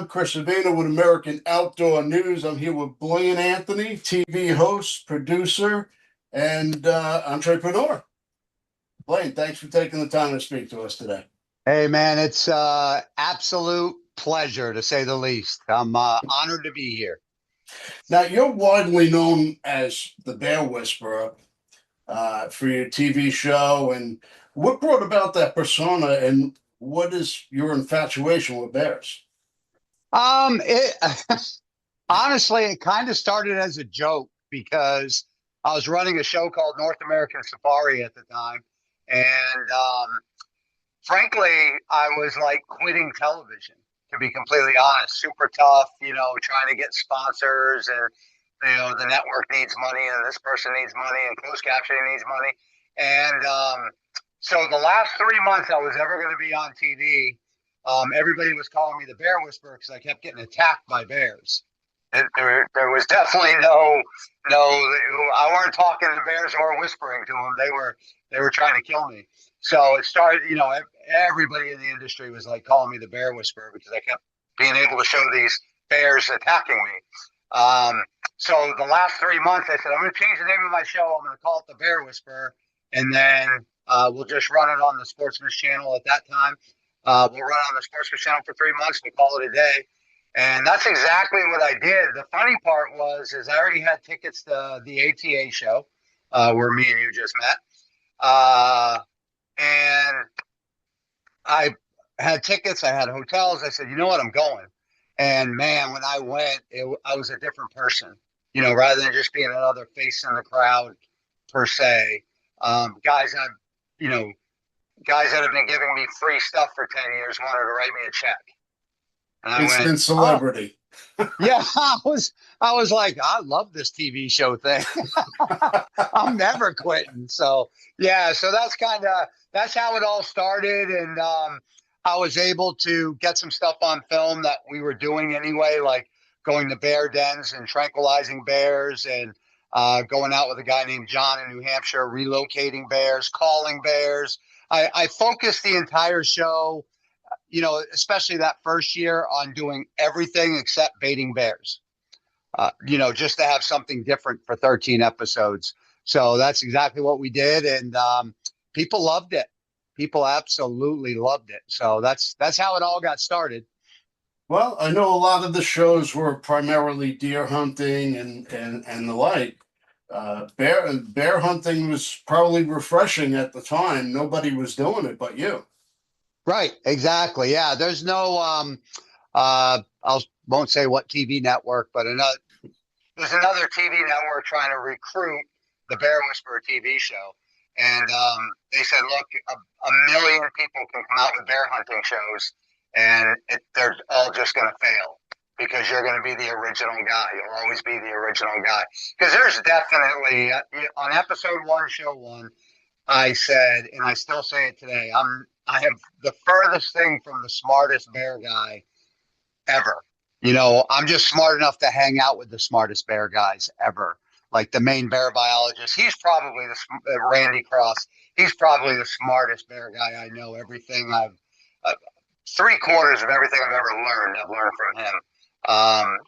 Chris Savino with American Outdoor News. I'm here with Blaine Anthony, TV host, producer, and entrepreneur. Blaine, thanks for taking the time to speak to us today. Hey man, it's absolute pleasure to say the least. I'm honored to be here. Now, you're widely known as the Bear Whisperer for your TV show. And what brought about that persona, and what is your infatuation with bears? It honestly, it kind of started as a joke because I was running a show called North American Safari at the time, and frankly, I was like quitting television. To be completely honest, super tough. Trying to get sponsors, and the network needs money, and this person needs money, and closed captioning needs money, and so the last 3 months I was ever going to be on TV. Everybody was calling me the Bear Whisperer because I kept getting attacked by bears. There was definitely I weren't talking to bears or whispering to them. They were trying to kill me. So it started, everybody in the industry was like calling me the Bear Whisperer because I kept being able to show these bears attacking me. So the last 3 months, I said, I'm going to change the name of my show. I'm going to call it the Bear Whisperer. And then we'll just run it on the Sportsman's Channel at that time. We'll run on the Sportsman's Channel for 3 months. We'll call it a day. And that's exactly what I did. The funny part is I already had tickets to the ATA show where me and you just met. And I had tickets. I had hotels. I said, you know what? I'm going. And man, when I went, I was a different person, rather than just being another face in the crowd per se. Guys that have been giving me free stuff for 10 years wanted to write me a check. And I Instant went, celebrity. oh. Yeah, I was like, I love this TV show thing. I'm never quitting. So yeah, so that's how it all started. And I was able to get some stuff on film that we were doing anyway, like going to bear dens and tranquilizing bears, and going out with a guy named John in New Hampshire, relocating bears, calling bears. I focused the entire show, especially that first year, on doing everything except baiting bears, just to have something different for 13 episodes. So that's exactly what we did. And people loved it. People absolutely loved it. So that's how it all got started. Well, I know a lot of the shows were primarily deer hunting and the like. Bear hunting was probably refreshing at the time. Nobody was doing it but you. Right. Exactly. Yeah. There's no, won't say what TV network, but there's another TV network trying to recruit the Bear Whisperer TV show. And they said, look, a million people can come out with bear hunting shows, and they're all just going to fail because you're going to be the original guy. You'll always be the original guy. Because there's definitely, on episode 1, show 1, I said, and I still say it today, I have the furthest thing from the smartest bear guy ever. I'm just smart enough to hang out with the smartest bear guys ever. Like the main bear biologist, he's probably Randy Cross. He's probably the smartest bear guy I know. Everything 3/4 of everything I've ever learned, I've learned from him.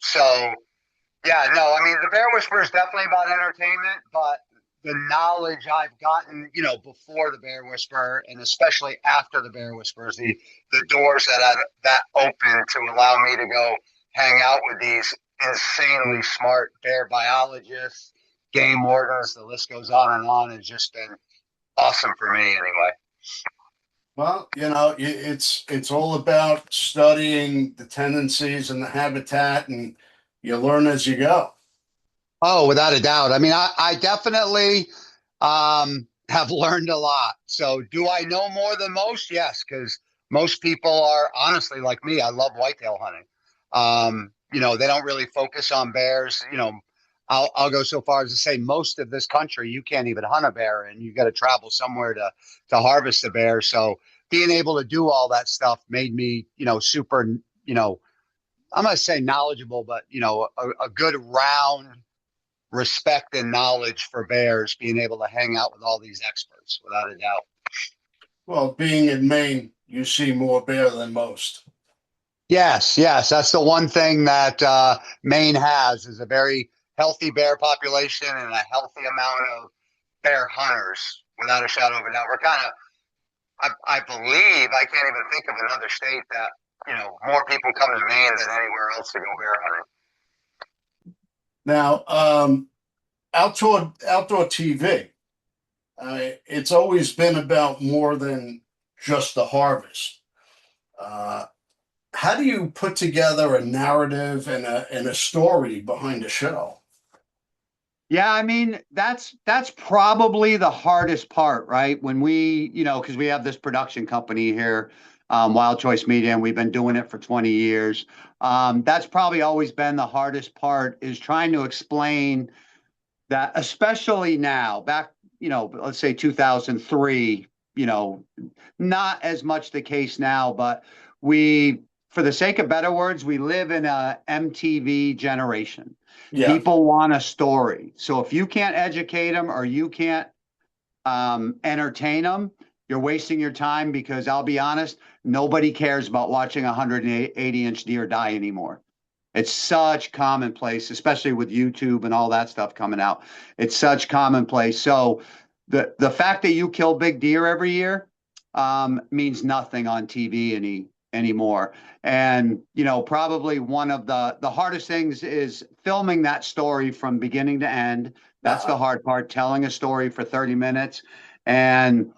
So yeah, no, I mean, the Bear Whisperer is definitely about entertainment, but the knowledge I've gotten, before the Bear Whisperer, and especially after the Bear Whisperers, the doors that open to allow me to go hang out with these insanely smart bear biologists, game wardens, the list goes on, has just been awesome for me anyway. Well, it's all about studying the tendencies and the habitat, and you learn as you go. Oh, without a doubt. I mean, I definitely have learned a lot. So do I know more than most? Yes, because most people are honestly like me. I love whitetail hunting. They don't really focus on bears. I'll go so far as to say most of this country, you can't even hunt a bear, and you got to travel somewhere to harvest a bear. So being able to do all that stuff made me, super, I'm going to say knowledgeable, but, a good round respect and knowledge for bears, being able to hang out with all these experts, without a doubt. Well, being in Maine, you see more bear than most. Yes, yes, that's the one thing that Maine has is a very healthy bear population and a healthy amount of bear hunters, without a shadow of a doubt. We're kind of, I believe, I can't even think of another state that more people come to Maine than anywhere else to go bear hunting. Now, outdoor TV. It's always been about more than just the harvest. Uh, how do you put together a narrative and a story behind a show? Yeah, I mean, that's probably the hardest part, right? When we, because we have this production company here, Wild Choice Media, and we've been doing it for 20 years. That's probably always been the hardest part is trying to explain that, especially now, back, let's say 2003, not as much the case now, but for the sake of better words, we live in a MTV generation. Yeah, People want a story. So if you can't educate them or you can't entertain them, you're wasting your time because I'll be honest, nobody cares about watching a 180-inch deer die anymore. It's such commonplace, especially with YouTube and all that stuff coming out. It's such commonplace. So the fact that you kill big deer every year means nothing on TV anymore. And probably one of the hardest things is filming that story from beginning to end. That's uh, the hard part, telling a story for 30 minutes and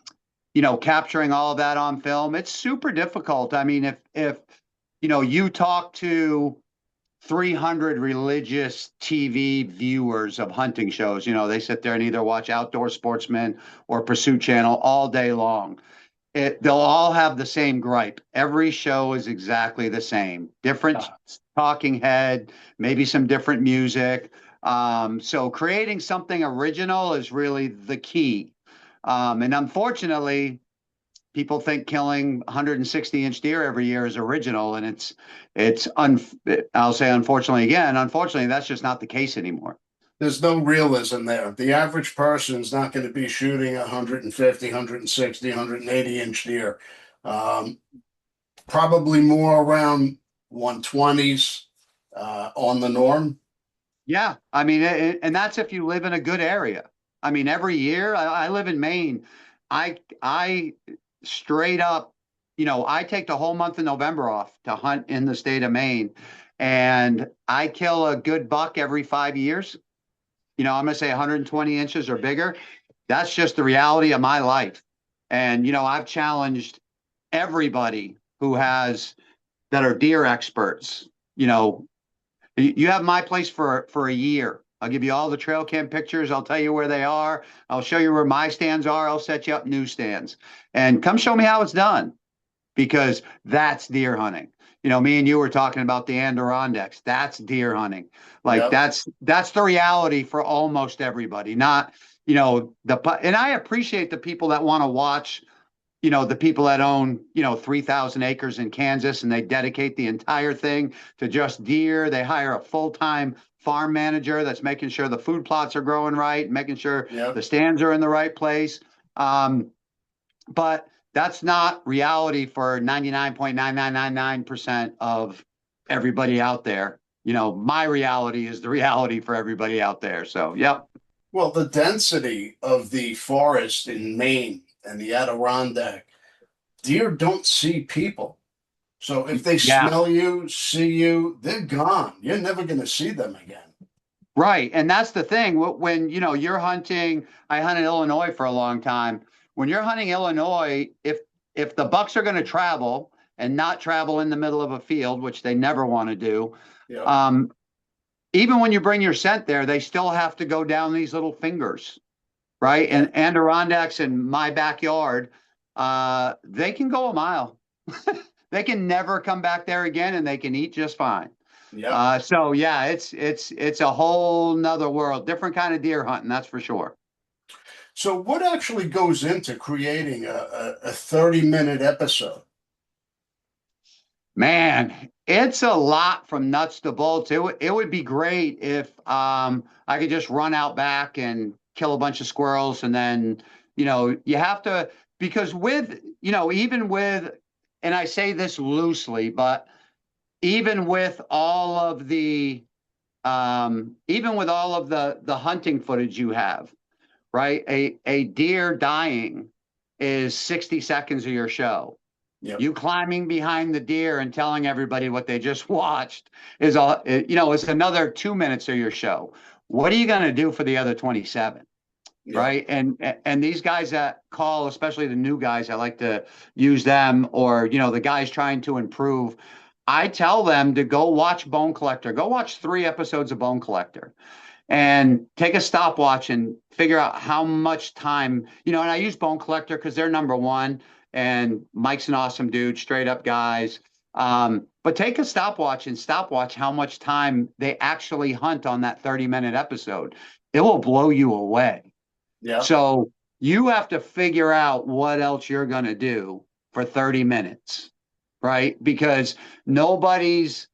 capturing all of that on film. It's super difficult. I mean, if you talk to 300 religious TV viewers of hunting shows. They sit there and either watch Outdoor Sportsman or Pursuit Channel all day long. They'll all have the same gripe. Every show is exactly the same. Different uh, talking head, maybe some different music. So creating something original is really the key. And unfortunately, people think killing 160-inch deer every year is original, and I'll say unfortunately again, unfortunately that's just not the case anymore. there's no realism there. The average person is not going to be shooting 150, 160, 180-inch deer. Um, Probably more around 120s on the norm. Yeah, I mean, and that's if you live in a good area. I mean, every year I live in Maine. I straight up, I take the whole month of November off to hunt in the state of Maine, and I kill a good buck every 5 years. I'm going to say 120 inches or bigger. That's just the reality of my life. And, I've challenged everybody that are deer experts. You have my place for a year. I'll give you all the trail cam pictures. I'll tell you where they are. I'll show you where my stands are. I'll set you up new stands and come show me how it's done because that's deer hunting. Me and you were talking about the Adirondacks. That's deer hunting. Like Yep. that's the reality for almost everybody. Not, and I appreciate the people that want to watch, the people that own, 3,000 acres in Kansas and they dedicate the entire thing to just deer. They hire a full-time farm manager that's making sure the food plots are growing right, making sure Yep. the stands are in the right place. But that's not reality for 99.9999% of everybody out there. My reality is the reality for everybody out there. So, yep. Well, the density of the forest in Maine and the Adirondack, deer don't see people. So if they Yeah, smell you, see you, they're gone. You're never going to see them again. right. And that's the thing. When, you're hunting, I hunted Illinois for a long time. When you're hunting Illinois, if the bucks are going to travel and not travel in the middle of a field, which they never want to do, Yep. um, even when you bring your scent there, they still have to go down these little fingers, right? Yeah. And Adirondacks in my backyard, they can go a mile. They can never come back there again, and they can eat just fine. Yep. So yeah, it's a whole nother world, different kind of deer hunting, that's for sure. So what actually goes into creating a 30-minute episode? Man, it's a lot from nuts to bolts. It would be great if I could just run out back and kill a bunch of squirrels and then, you have to because with, even with, and I say this loosely, but even with all of the the hunting footage you have, right? A deer dying is 60 seconds of your show. Yep. You climbing behind the deer and telling everybody what they just watched is it's another 2 minutes of your show. What are you going to do for the other 27? Yeah. Right. And these guys that call, especially the new guys, I like to use them, or, the guys trying to improve. I tell them to go watch Bone Collector, go watch 3 episodes of Bone Collector and take a stopwatch and figure out how much time, and I use Bone Collector because they're number one and Mike's an awesome dude, straight up guys. But take a stopwatch and stopwatch how much time they actually hunt on that 30-minute episode. It will blow you away. Yeah. So you have to figure out what else you're going to do for 30 minutes, right? Because nobody's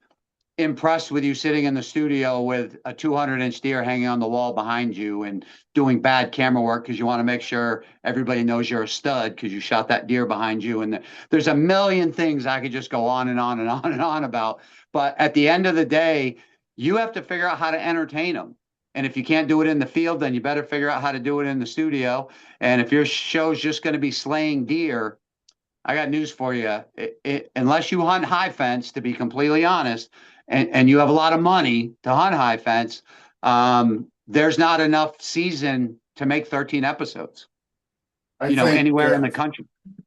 impressed with you sitting in the studio with a 200-inch deer hanging on the wall behind you and doing bad camera work because you want to make sure everybody knows you're a stud because you shot that deer behind you. And there's a million things I could just go on and on and on and on about. But at the end of the day, you have to figure out how to entertain them. And if you can't do it in the field, then you better figure out how to do it in the studio. And if your show's just going to be slaying deer, I got news for you. Unless you hunt high fence, to be completely honest, and you have a lot of money to hunt high fence, there's not enough season to make 13 episodes, anywhere in the country.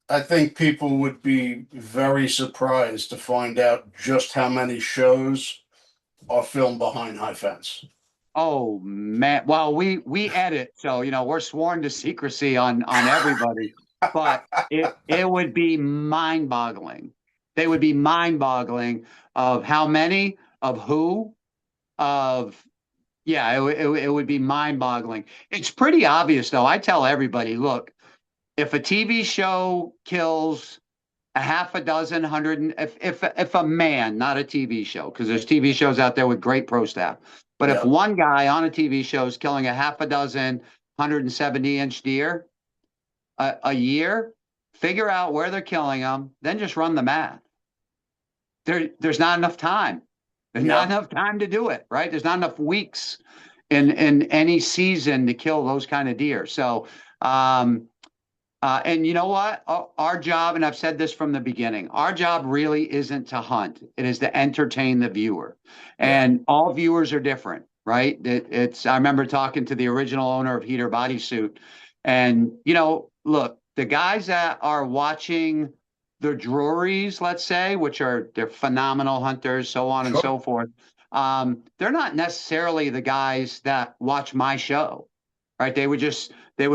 I think people would be very surprised to find out just how many shows are filmed behind high fence. Oh man. Well, we edit, so we're sworn to secrecy on everybody, but it would be mind-boggling. They would be mind-boggling of how many, of who, it would be mind-boggling. It's pretty obvious though. I tell everybody, look, if a TV show kills a half a dozen, if a man, not a TV show, because there's TV shows out there with great pro staff. But if one guy on a TV show is killing a half a dozen 170-inch deer a year, figure out where they're killing them, then just run the math. There's not enough time. There's not enough time to do it, right? There's not enough weeks in any season to kill those kind of deer. So, and you know what? Our job, and I've said this from the beginning, our job really isn't to hunt. It is to entertain the viewer. And all viewers are different, right? I remember talking to the original owner of Heater Bodysuit. And, look, the guys that are watching the Drurys, let's say, they're phenomenal hunters, so on and so forth. They're not necessarily the guys that watch my show, right? They would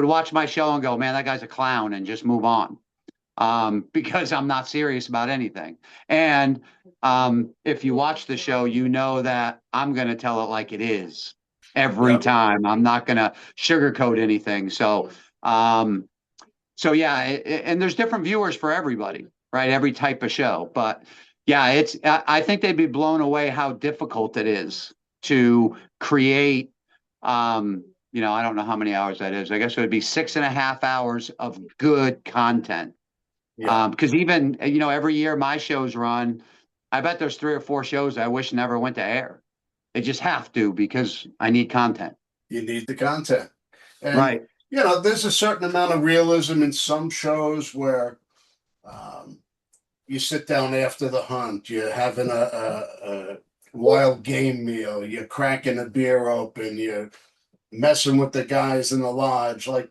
watch my show and go, man, that guy's a clown, and just move on. Because I'm not serious about anything. And if you watch the show, you know that I'm going to tell it like it is every time. I'm not going to sugarcoat anything. So, and there's different viewers for everybody, right? Every type of show. But yeah, I think they'd be blown away how difficult it is to create, I don't know how many hours that is. I guess it would be 6.5 hours of good content. Because even, every year my shows run, I bet there's 3 or 4 shows I wish never went to air. They just have to, because I need content. You need the content. And, right. There's a certain amount of realism in some shows where you sit down after the hunt, you're having a wild game meal, you're cracking a beer open, you're messing with the guys in the lodge, like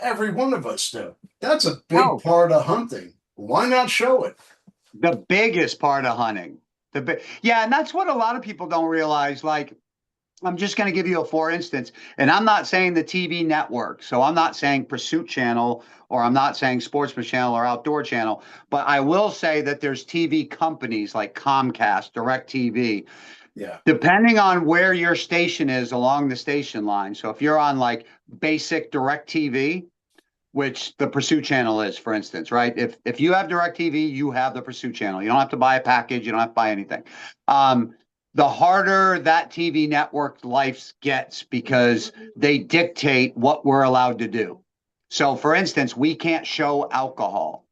every one of us do. That's a big part of hunting. Why not show it? The biggest part of hunting. And that's what a lot of people don't realize. Like, I'm just going to give you a for instance, and I'm not saying the TV network, so I'm not saying Pursuit Channel, or I'm not saying Sportsman Channel or Outdoor Channel, but I will say that there's TV companies like Comcast, DirecTV. Yeah. Depending on where your station is along the station line. So if you're on like basic DirecTV, which the Pursuit Channel is, for instance, right? If you have DirecTV, you have the Pursuit Channel. You don't have to buy a package. You don't have to buy anything. The harder that TV network life gets, because they dictate what we're allowed to do. So, for instance, we can't show alcohol.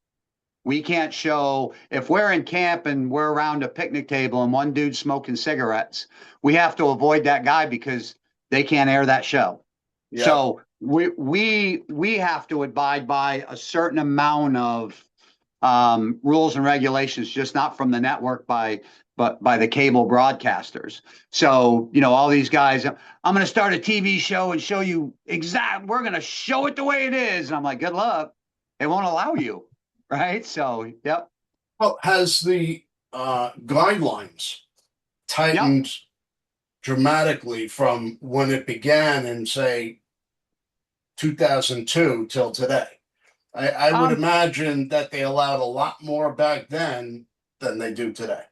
We can't show, if we're in camp and we're around a picnic table and one dude's smoking cigarettes, we have to avoid that guy because they can't air that show. Yeah. So we have to abide by a certain amount of rules and regulations, just not from the network but by the cable broadcasters. So, all these guys, I'm going to start a TV show and show you we're going to show it the way it is. And I'm like, good luck. They won't allow you. Right. So, yep. Well, has the guidelines tightened dramatically from when it began in, say, 2002 till today? I would imagine that they allowed a lot more back then than they do today.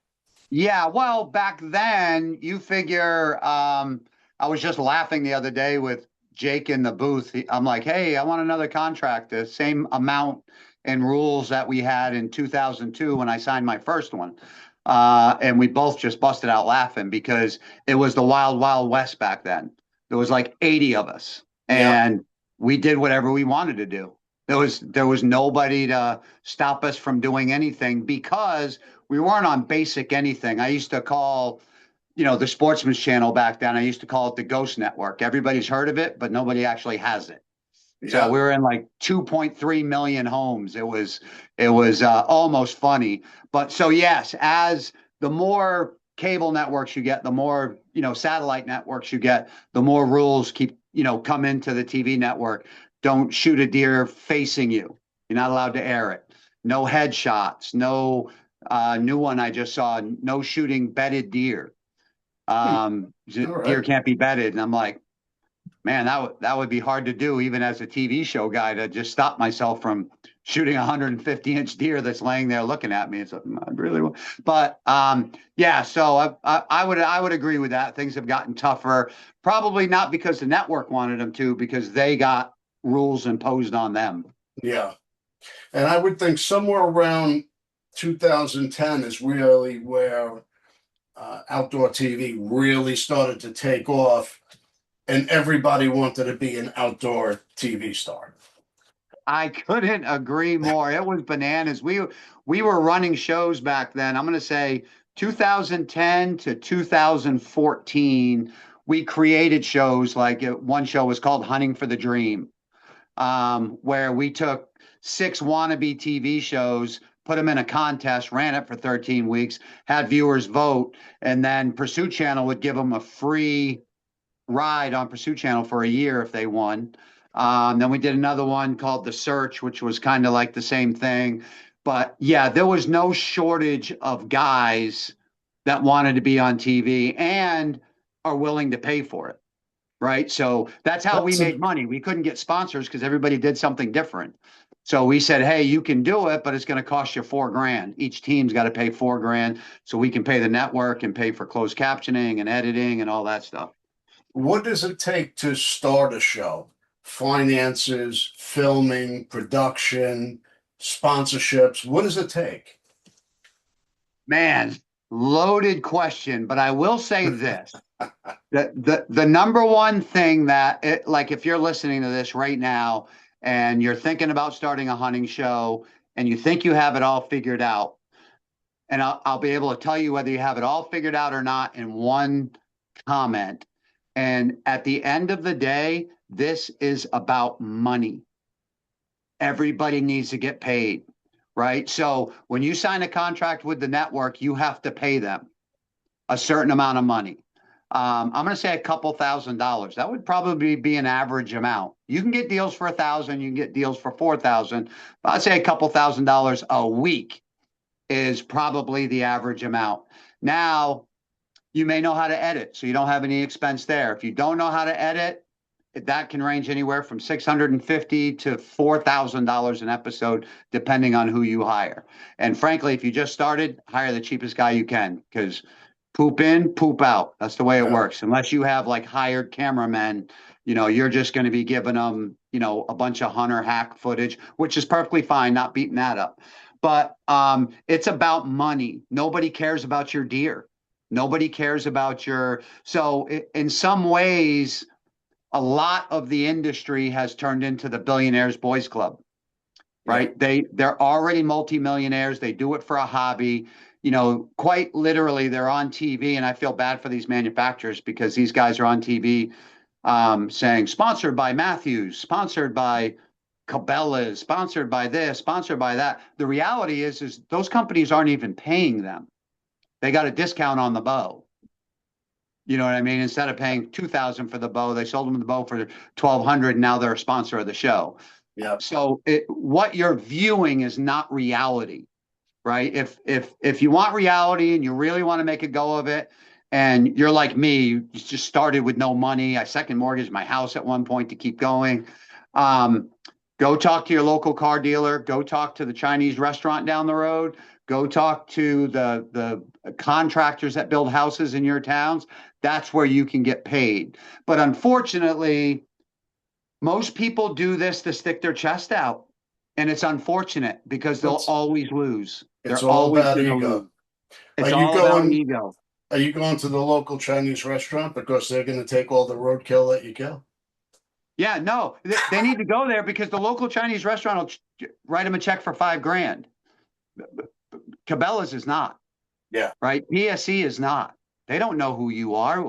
Yeah, well, back then, you figure, I was just laughing the other day with Jake in the booth. I'm like, hey, I want another contract, the same amount and rules that we had in 2002 when I signed my first one. And we both just busted out laughing because it was the wild, wild west back then. There was like 80 of us, and we did whatever we wanted to do. There was nobody to stop us from doing anything because we weren't on basic anything. I used to call, the Sportsman's Channel back then. I used to call it the Ghost Network. Everybody's heard of it, but nobody actually has it. So we were in like 2.3 million homes. It was almost funny. But so yes, as the more cable networks you get, the more satellite networks you get, the more rules come into the TV network. Don't shoot a deer facing you. You're not allowed to air it. No headshots. No new one I just saw. No shooting bedded deer. Deer can't be bedded, and I'm like, man, that would be hard to do, even as a TV show guy, to just stop myself from shooting a 150-inch deer that's laying there looking at me. It's like, I really will. But yeah, so I would agree with that. Things have gotten tougher, probably not because the network wanted them to, because they got rules imposed on them. Yeah. And I would think somewhere around 2010 is really where outdoor TV really started to take off, and everybody wanted to be an outdoor TV star. I couldn't agree more. It was bananas. We were running shows back then. I'm going to say 2010 to 2014. We created shows like one show was called Hunting for the Dream, where we took 6 wannabe TV shows, put them in a contest, ran it for 13 weeks, had viewers vote, and then Pursuit Channel would give them a free ride on Pursuit Channel for a year if they won. Then we did another one called The Search, which was kind of like the same thing. But yeah, there was no shortage of guys that wanted to be on TV and are willing to pay for it. Right. So that's how we made money. We couldn't get sponsors because everybody did something different. So we said, hey, you can do it, but it's going to cost you $4,000. Each team's got to pay $4,000 so we can pay the network and pay for closed captioning and editing and all that stuff. What does it take to start a show? Finances, filming, production, sponsorships. What does it take? Man, loaded question, but I will say this. The number one thing that like if you're listening to this right now and you're thinking about starting a hunting show and you think you have it all figured out, and I'll be able to tell you whether you have it all figured out or not in one comment. And at the end of the day, this is about money. Everybody needs to get paid, right? So when you sign a contract with the network, you have to pay them a certain amount of money. I'm going to say a couple $1,000s. That would probably be an average amount. You can get deals for $1,000. You can get deals for $4,000. But I'd say a couple $1,000s a week is probably the average amount. Now, you may know how to edit, so you don't have any expense there. If you don't know how to edit, that can range anywhere from $650 to $4,000 an episode, depending on who you hire. And frankly, if you just started, hire the cheapest guy you can, because poop in, poop out. That's the way it works. Unless you have like hired cameramen, you're just going to be giving them, a bunch of hunter hack footage, which is perfectly fine, not beating that up. But it's about money. Nobody cares about your deer. Nobody cares about so in some ways, a lot of the industry has turned into the Billionaires Boys Club. right? They're already multimillionaires. They do it for a hobby. You know, quite literally, they're on TV, and I feel bad for these manufacturers because these guys are on TV saying sponsored by Matthews, sponsored by Cabela's, sponsored by this, sponsored by that. The reality is those companies aren't even paying them. They got a discount on the bow. You know what I mean? Instead of paying $2,000 for the bow, they sold them the bow for $1,200, and now they're a sponsor of the show. Yeah. So what you're viewing is not reality, right? If you want reality and you really want to make a go of it, and you're like me, you just started with no money. I second mortgaged my house at one point to keep going. Go talk to your local car dealer. Go talk to the Chinese restaurant down the road. Go talk to the contractors that build houses in your towns. That's where you can get paid. But unfortunately, most people do this to stick their chest out. And it's unfortunate because they'll always lose. It's They're all always about going to ego. lose. It's Are you all about going? ego. Are you going to the local Chinese restaurant because they're going to take all the roadkill that you kill? Yeah, no, they need to go there because the local Chinese restaurant will write them a check for $5,000. Cabela's is not. Yeah. Right. PSE is not. They don't know who you are.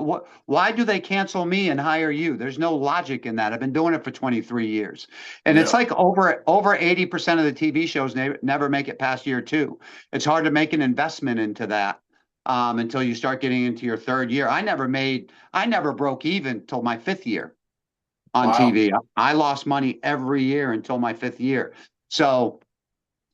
Why do they cancel me and hire you? There's no logic in that. I've been doing it for 23 years. And it's like over 80% of the TV shows never make it past year 2. It's hard to make an investment into that until you start getting into your 3rd year. I never broke even till my 5th year on TV. I lost money every year until my 5th year. So,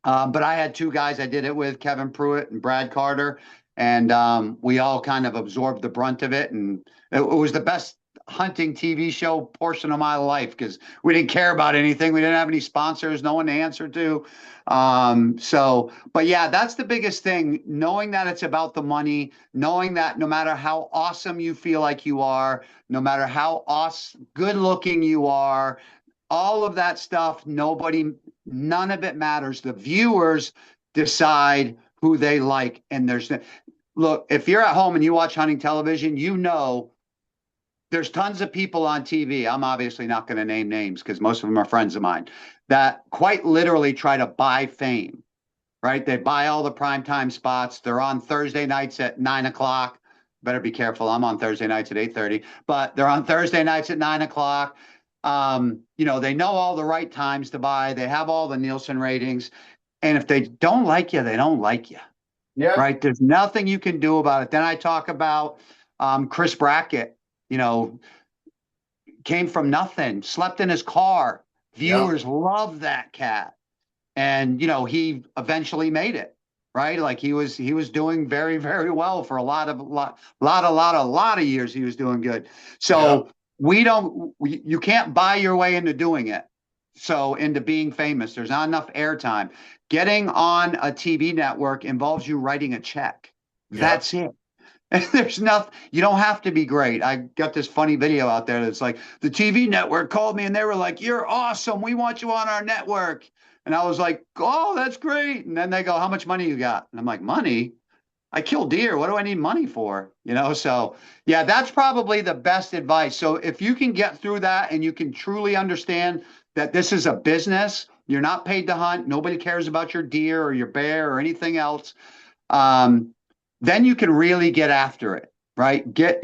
but I had 2 guys I did it with, Kevin Pruitt and Brad Carter. And we all kind of absorbed the brunt of it. And it was the best hunting TV show portion of my life because we didn't care about anything. We didn't have any sponsors, no one to answer to. But yeah, that's the biggest thing, knowing that it's about the money, knowing that no matter how awesome you feel like you are, no matter how good looking you are, all of that stuff, none of it matters. The viewers decide who they like. And look, if you're at home and you watch hunting television, you know there's tons of people on TV. I'm obviously not going to name names because most of them are friends of mine that quite literally try to buy fame, right? They buy all the primetime spots. They're on Thursday nights at 9:00. Better be careful. I'm on Thursday nights at 8:30, but they're on Thursday nights at 9:00. They know all the right times to buy. They have all the Nielsen ratings. And if they don't like you, they don't like you. Yeah. Right. There's nothing you can do about it. Then I talk about Chris Brackett, came from nothing, slept in his car. Viewers love that cat. And, he eventually made it. Right. Like he was doing very, very well for a lot of years. He was doing good. So you can't buy your way into doing it. So into being famous, there's not enough airtime. Getting on a TV network involves you writing a check. That's it. There's nothing, you don't have to be great. I got this funny video out there that's like, the TV network called me and they were like, "You're awesome. We want you on our network." And I was like, "Oh, that's great." And then they go, "How much money you got?" And I'm like, "Money? I kill deer. What do I need money for?" So yeah, that's probably the best advice. So if you can get through that and you can truly understand that this is a business, you're not paid to hunt, nobody cares about your deer or your bear or anything else, then you can really get after it, right? Get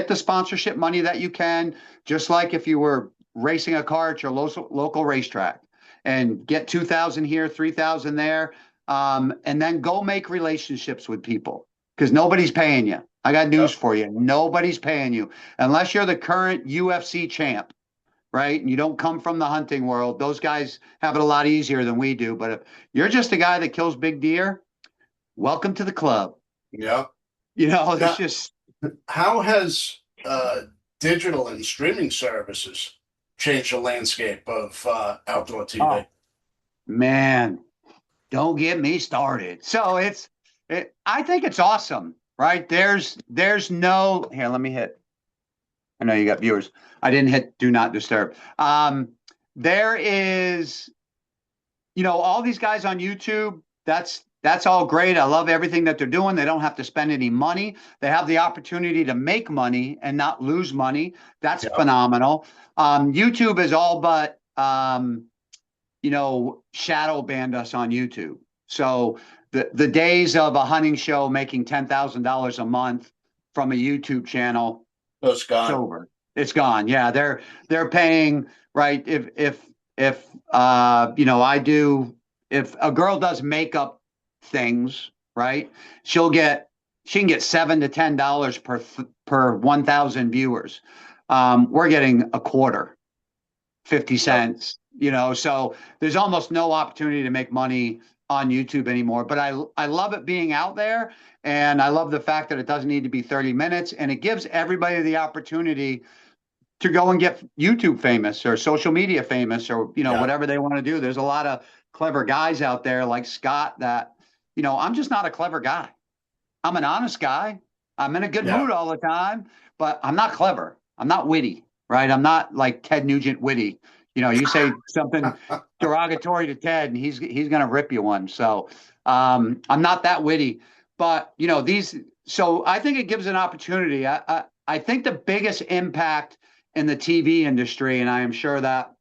the sponsorship money that you can, just like if you were racing a car at your local racetrack, and get 2,000 here, 3,000 there, and then go make relationships with people because nobody's paying you. I got news for you. Nobody's paying you unless you're the current UFC champ. Right? And you don't come from the hunting world. Those guys have it a lot easier than we do. But if you're just a guy that kills big deer, welcome to the club. Yeah. It's just. How has digital and streaming services changed the landscape of outdoor TV? Oh, man, don't get me started. So I think it's awesome, right? There's no, here, let me hit. I know you got viewers. I didn't hit do not disturb. There is, all these guys on YouTube, that's all great. I love everything that they're doing. They don't have to spend any money. They have the opportunity to make money and not lose money. That's phenomenal. YouTube is all but, shadow banned us on YouTube. So the days of a hunting show making $10,000 a month from a YouTube channel, Those it's gone. over. It's gone. Yeah, they're paying, right. If I do, if a girl does makeup things, right, she can get $7 to $10 per 1,000 viewers. We're getting a quarter, 50 Yep. cents, so there's almost no opportunity to make money on YouTube anymore. But I love it being out there, and I love the fact that it doesn't need to be 30 minutes, and it gives everybody the opportunity to go and get YouTube famous or social media famous, or Yeah. whatever they want to do. There's a lot of clever guys out there like Scott that, I'm just not a clever guy. I'm an honest guy. I'm in a good Yeah. mood all the time, but I'm not clever. I'm not witty, right? I'm not like Ted Nugent witty. You say something derogatory to Ted, and he's going to rip you one. So I'm not that witty, but these. So I think it gives an opportunity. I think the biggest impact in the TV industry, and I am sure that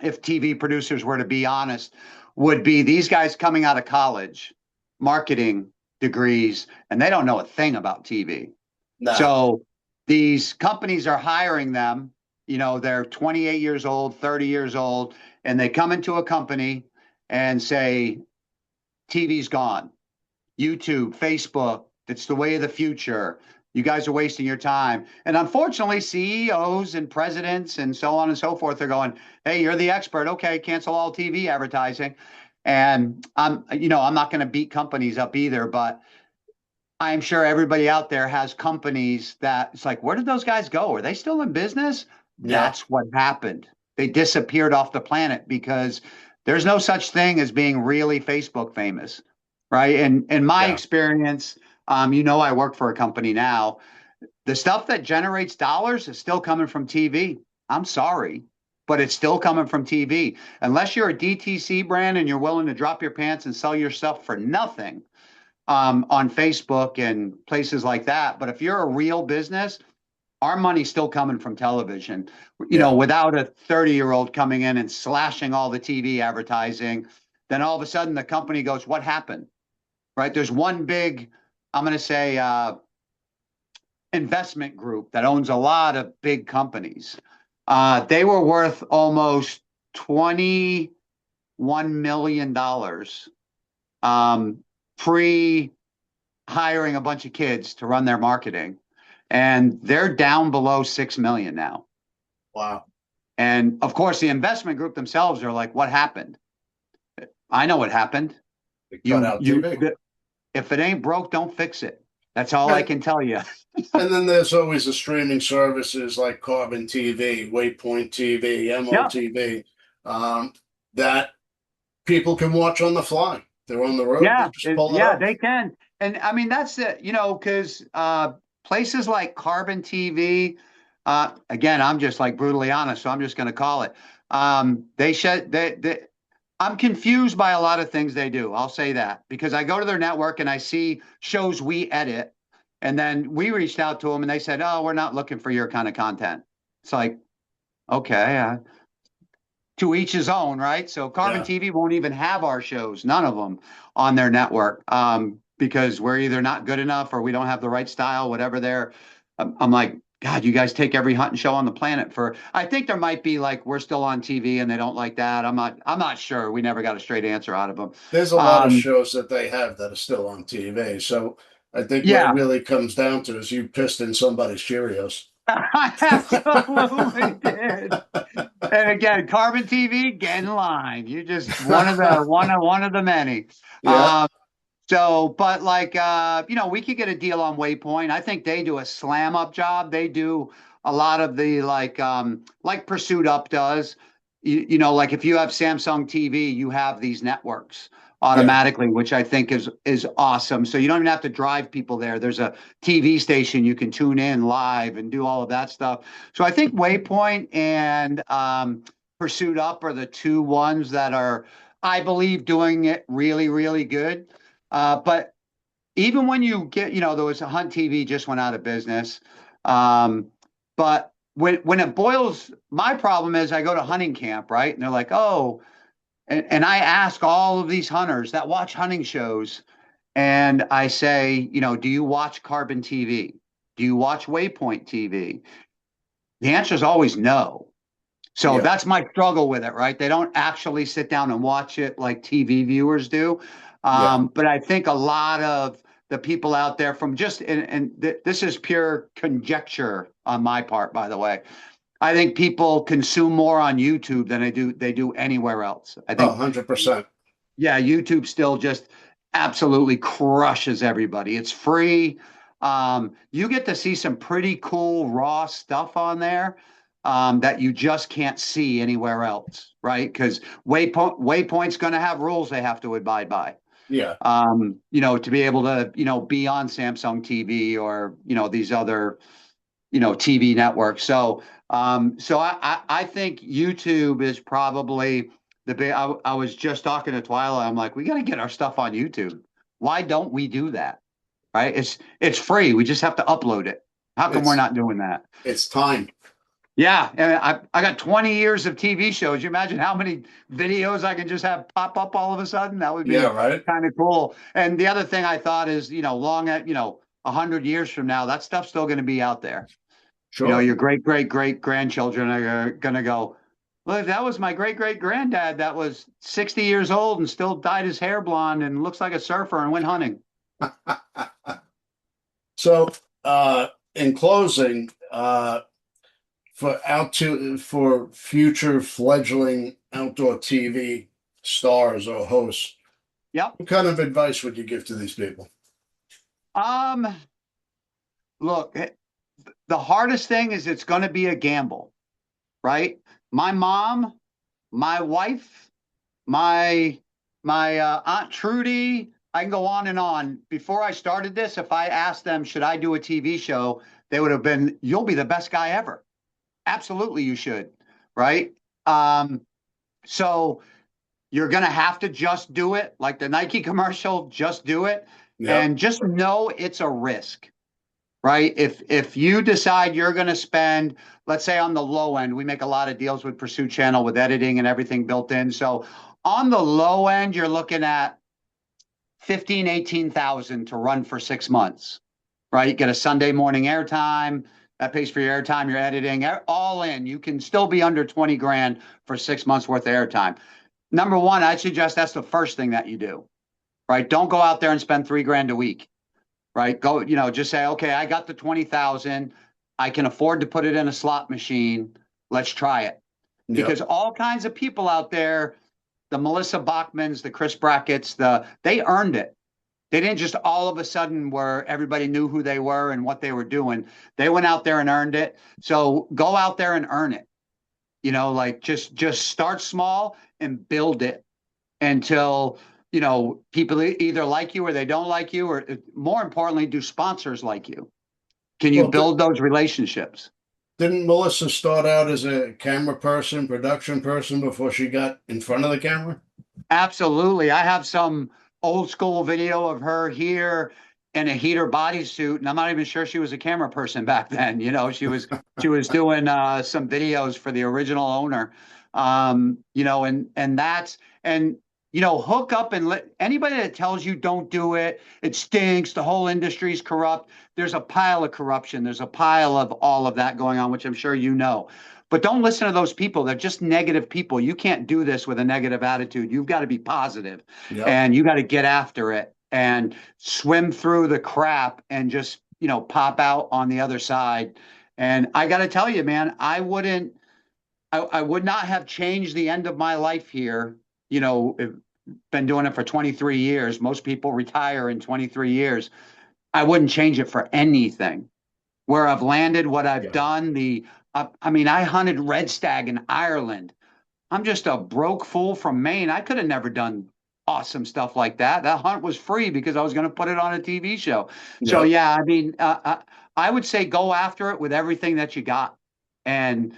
if TV producers were to be honest, would be these guys coming out of college, marketing degrees, and they don't know a thing about TV. No. So these companies are hiring them. They're 28 years old, 30 years old, and they come into a company and say, TV's gone. YouTube, Facebook, it's the way of the future. You guys are wasting your time. And unfortunately, CEOs and presidents and so on and so forth are going, hey, you're the expert. Okay, cancel all TV advertising. And I'm not going to beat companies up either, but I'm sure everybody out there has companies that it's like, where did those guys go? Are they still in business? Yeah. That's what happened. They disappeared off the planet because there's no such thing as being really Facebook famous, right? And in my Yeah. experience, I work for a company now. The stuff that generates dollars is still coming from TV. I'm sorry, but it's still coming from TV. Unless you're a DTC brand and you're willing to drop your pants and sell your stuff for nothing, on Facebook and places like that. But if you're a real business, our money's still coming from television, Yeah. without a 30-year-old coming in and slashing all the TV advertising. Then all of a sudden the company goes, what happened? Right? There's one big, I'm going to say, investment group that owns a lot of big companies. They were worth almost $21 million, pre-hiring a bunch of kids to run their marketing, and they're down below 6 million now. Wow. And of course, the investment group themselves are like, "What happened?" I know what happened. They cut out TV. If it ain't broke, don't fix it. That's all I can tell you. And then there's always the streaming services like Carbon TV, Waypoint TV, MOTV, that people can watch on the fly. They're on the road. Yeah, They just pull it up. they can. And I mean, that's it, because places like Carbon TV, again, I'm just like brutally honest, so I'm just going to call it. I'm confused by a lot of things they do. I'll say that because I go to their network and I see shows we edit, and then we reached out to them and they said, "Oh, we're not looking for your kind of content." It's like, okay, to each his own, right? So Carbon TV won't even have our shows, none of them, on their network, because we're either not good enough or we don't have the right style, whatever they're. I'm like, God, you guys take every hunting show on the planet for. I think there might be like we're still on TV and they don't like that. I'm not sure. We never got a straight answer out of them. There's a lot of shows that they have that are still on TV. So I think what it really comes down to is you pissed in somebody's Cheerios. I absolutely did. And again, Carbon TV, get in line. You're just one of the many. Yeah. But like, we could get a deal on Waypoint. I think they do a slam up job. They do a lot of the like Pursuit Up does. Like if you have Samsung TV, you have these networks automatically, which I think is awesome. So you don't even have to drive people there. There's a TV station you can tune in live and do all of that stuff. So I think Waypoint and Pursuit Up are the two ones that are, I believe, doing it really, really good. But even when you get, there was a Hunt TV just went out of business. But when it boils, my problem is I go to hunting camp, right? And they're like, oh, and I ask all of these hunters that watch hunting shows, and I say, do you watch Carbon TV? Do you watch Waypoint TV? The answer is always no. So Yeah. that's my struggle with it, right? They don't actually sit down and watch it like TV viewers do. Yeah. But I think a lot of the people out there from just, this is pure conjecture on my part, by the way. I think people consume more on YouTube than they do anywhere else. I Oh, think, 100%. yeah, YouTube still just absolutely crushes everybody. It's free. You get to see some pretty cool raw stuff on there that you just can't see anywhere else, right? Because Waypoint's going to have rules they have to abide by. Yeah. To be able to, be on Samsung TV or, these other, TV networks. So I think YouTube is probably the big. I was just talking to Twyla. I'm like, we got to get our stuff on YouTube. Why don't we do that? Right? It's free. We just have to upload it. How come we're It's not doing that? it's time. Yeah, and I got 20 years of TV shows. You imagine how many videos I can just have pop up all of a sudden? That would Yeah, be right. kind of cool. And the other thing I thought is, long at 100 years from now, that stuff's still going to be out there. Sure. Your great great great grandchildren are going to go, look, that was my great great granddad that was 60 years old and still dyed his hair blonde and looks like a surfer and went hunting. So, in closing, for future fledgling outdoor TV stars or hosts, Yep. what kind of advice would you give to these people? Um, Look, the hardest thing is it's going to be a gamble, right? My mom, my wife, my Aunt Trudy, I can go on and on. Before I started this, if I asked them, should I do a TV show, they would have been, you'll be the best guy ever. Absolutely, you should, right? So you're going to have to just do it, like the Nike commercial, just do it. Yep. And just know it's a risk, right? If you decide you're going to spend, let's say on the low end, we make a lot of deals with Pursuit Channel with editing and everything built in. So on the low end, you're looking at 15, 18,000 to run for 6 months, right? You get a Sunday morning airtime. That pays for your airtime, your editing, all in. You can still be under 20 grand for 6 months worth of airtime. Number one, I'd suggest that's the first thing that you do, right? Don't go out there and spend 3 grand a week, right? Go, just say, okay, I got the 20,000. I can afford to put it in a slot machine. Let's try it. Yep. Because all kinds of people out there, the Melissa Bachmans, the Chris Brackett's, they earned it. They didn't just all of a sudden where everybody knew who they were and what they were doing. They went out there and earned it. So go out there and earn it. Like just start small and build it until, people either like you or they don't like you, or more importantly, do sponsors like you? Can you Well, build those relationships? didn't Melissa start out as a camera person, production person before she got in front of the camera? Absolutely. I have some old school video of her here in a heater bodysuit, and I'm not even sure she was a camera person back then. She was doing some videos for the original owner. Hook up and let anybody that tells you don't do it, it stinks, the whole industry's corrupt. There's a pile of corruption. There's a pile of all of that going on, which I'm sure you know. But don't listen to those people. They're just negative people. You can't do this with a negative attitude. You've got to be positive, Yep. and you got to get after it and swim through the crap and just, pop out on the other side. And I got to tell you, man, I would not have changed the end of my life here. Been doing it for 23 years. Most people retire in 23 years. I wouldn't change it for anything. Where I've landed, what I've done, I hunted red stag in Ireland. I'm just a broke fool from Maine. I could have never done awesome stuff like that. That hunt was free because I was going to put it on a TV show. So yeah, I would say go after it with everything that you got, and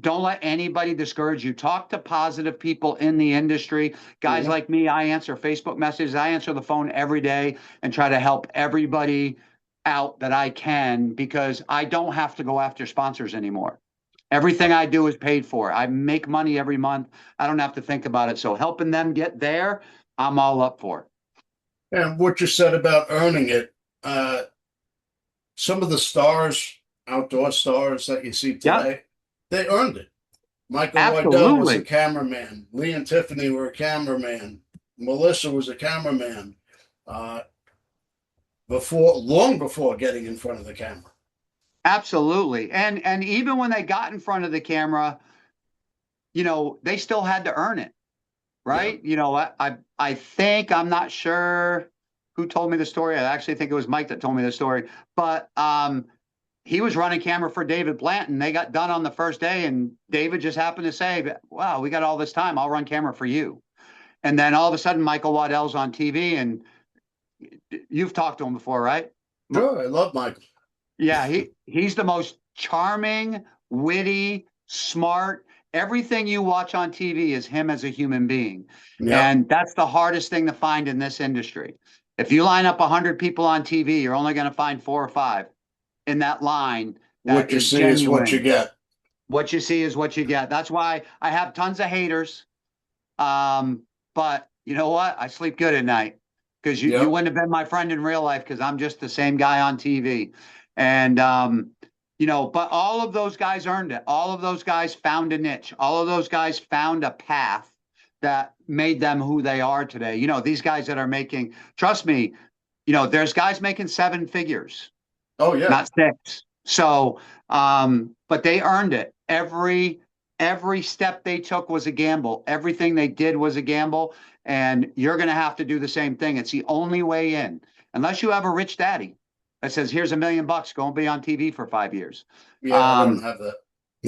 don't let anybody discourage you. Talk to positive people in the industry. Guys like me, I answer Facebook messages. I answer the phone every day and try to help everybody out that I can, because I don't have to go after sponsors anymore. Everything I do is paid for. I make money every month. I don't have to think about it. So helping them get there, I'm all up for. And what you said about earning it, some of the stars, outdoor stars that you see Yeah, today, they earned it. Michael Waddell was a absolutely. cameraman. Lee and Tiffany were a cameraman. Melissa was a cameraman. Long before getting in front of the camera. Absolutely. And even when they got in front of the camera, they still had to earn it, right? I think, I'm not sure who told me the story. I actually think it was Mike that told me the story, but he was running camera for David Blanton. They got done on the first day, and David just happened to say, wow, we got all this time. I'll run camera for you. And then all of a sudden, Michael Waddell's on TV, and you've talked to him before, right? Sure, I love Michael. Yeah, he's the most charming, witty, smart. Everything you watch on TV is him as a human being. Yeah. And that's the hardest thing to find in this industry. If you line up 100 people on TV, you're only going to find 4 or 5 in that line that What you is see is what you genuine. get. What you see is what you get. That's why I have tons of haters. But you know what? I sleep good at night because you Yep. wouldn't have been my friend in real life because I'm just the same guy on TV. And, but all of those guys earned it. All of those guys found a niche. All of those guys found a path that made them who they are today. These guys that are making, trust me, there's guys making 7 figures, Oh yeah. not 6. So, but they earned it. Every step they took was a gamble. Everything they did was a gamble. And you're going to have to do the same thing. It's the only way in, unless you have a rich daddy that says, here's $1 million, go and be on TV for 5 years. Yeah, I don't have that.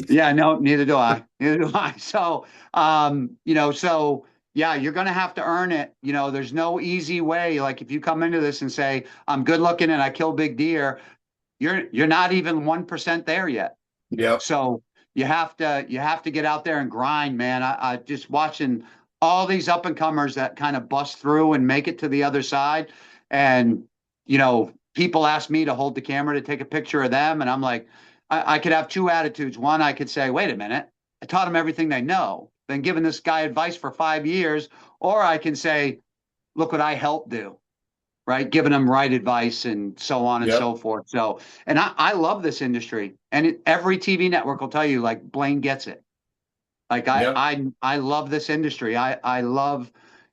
Yeah, no, neither do I. Neither do I. So, yeah, you're going to have to earn it. There's no easy way. Like if you come into this and say, I'm good looking and I kill big deer, you're not even 1% there yet. Yep. So you have to get out there and grind, man. I just watching all these up and comers that kind of bust through and make it to the other side. And, people ask me to hold the camera to take a picture of them. And I'm like, I could have 2 attitudes. One, I could say, wait a minute, I taught them everything they know, been giving this guy advice for 5 years. Or I can say, look what I helped do, right? Giving them right advice and so on and Yep. so forth. So, and I love this industry, and every TV network will tell you, like, Blaine gets it. Like Yep. I love this industry. I love,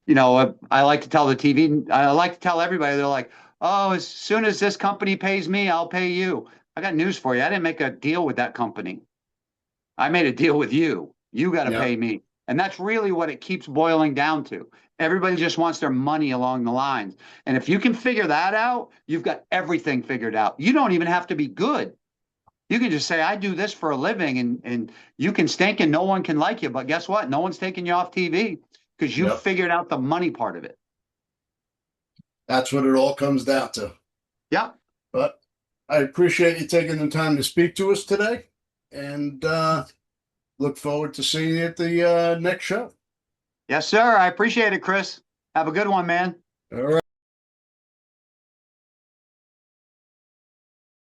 I like to tell I like to tell everybody, they're like, oh, as soon as this company pays me, I'll pay you. I got news for you. I didn't make a deal with that company. I made a deal with you. You got to Yep. pay me. And that's really what it keeps boiling down to. Everybody just wants their money along the lines. And if you can figure that out, you've got everything figured out. You don't even have to be good. You can just say, I do this for a living, and you can stink and no one can like you. But guess what? No one's taking you off TV because you Yep. figured out the money part of it. That's what it all comes down to. Yeah. But I appreciate you taking the time to speak to us today, and look forward to seeing you at the next show. Yes, sir. I appreciate it, Chris. Have a good one, man. All right.